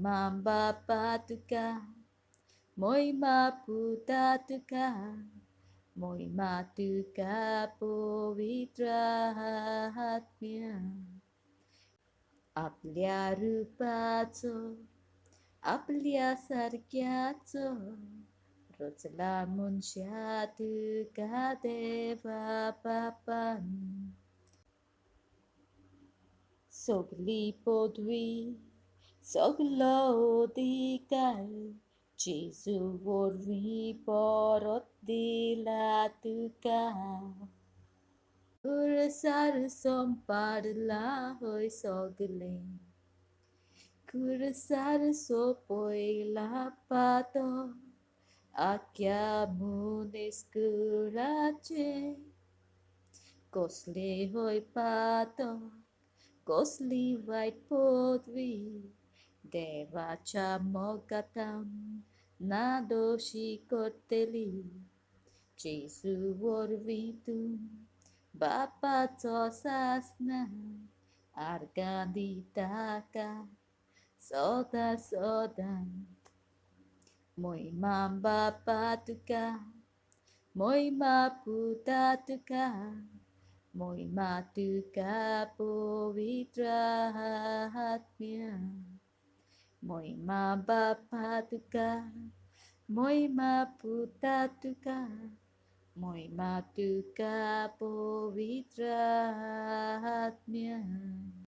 Bapa Tuka, Moi Maputa Tuka, Moi Matuka Povitra Hatmya, Aplia Rupacho, Aplia Sarkiacho, Rotla Munsha Tuka Deva Papan, Sogli Podwi. Soglo dikai, Jesu vorvi porot dilatuka. Kurasar sompadla hoi sogle. Kurasar sopoi la pato. Akya munis kurache. Kosli hoi pato. Kosli white podvi. Devacha mogatam nadoshi koteli Jesu vorvitum Bapa tosasna arganditaka soda soda Moi mamba patuka Moi maputatuka Moi matuka povitra hatmya Moi Bapa Tuka, Moi Puta Tuka, Moi Matuka Povitra Hatmya.